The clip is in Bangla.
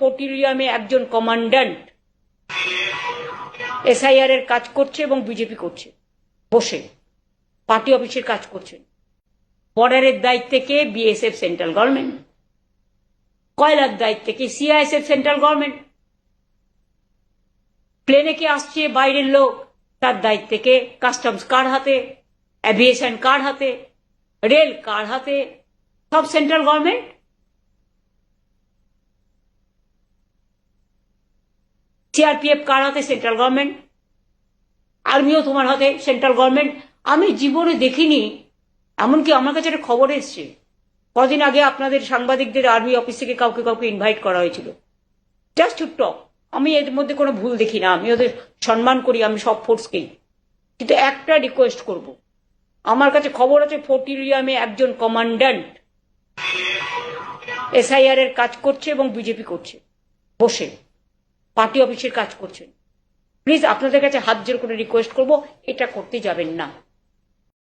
ফোর্টিলিয়ামে একজন কমান্ড্যান্ট এসআইআর এর কাজ করছে এবং বিজেপি করছে, বসে পার্টি অফিসের কাজ করছেন। বর্ডারের দায়িত্বে কে? BSF, central government. কয়লার দায়িত্বে কে? CISF, central government. প্লেনে কে আসছে? বাইরের লোক, তার দায়িত্বে কে? কাস্টমস কার হাতে, অ্যাভিয়েশন কার হাতে, রেল কার হাতে? সব সেন্ট্রাল গভর্নমেন্ট। সিআরপিএফ কার হাতে? Central government. আর্মিও তোমার হাতে, সেন্ট্রাল গভর্নমেন্ট। আমি জীবনে দেখিনি, এমনকি আমার কাছে একটা খবর এসছে, কদিন আগে আপনাদের সাংবাদিকদের আর্মি অফিস থেকে কাউকে কাউকে ইনভাইট করা হয়েছিল জাস্ট টু টক। আমি এর মধ্যে কোনো ভুল দেখি না, আমি ওদের সম্মান করি, আমি সব ফোর্সকেই। কিন্তু একটা রিকোয়েস্ট করব, আমার কাছে খবর আছে ফোর্টিলিয়ামে একজন কমান্ড্যান্ট এসআইআর এর কাজ করছে এবং বিজেপি করছে, বসে পার্টি অফিসের কাজ করছেন। প্লিজ আপনাদের কাছে হাত জোর করে রিকোয়েস্ট করব, এটা করতে যাবেন না।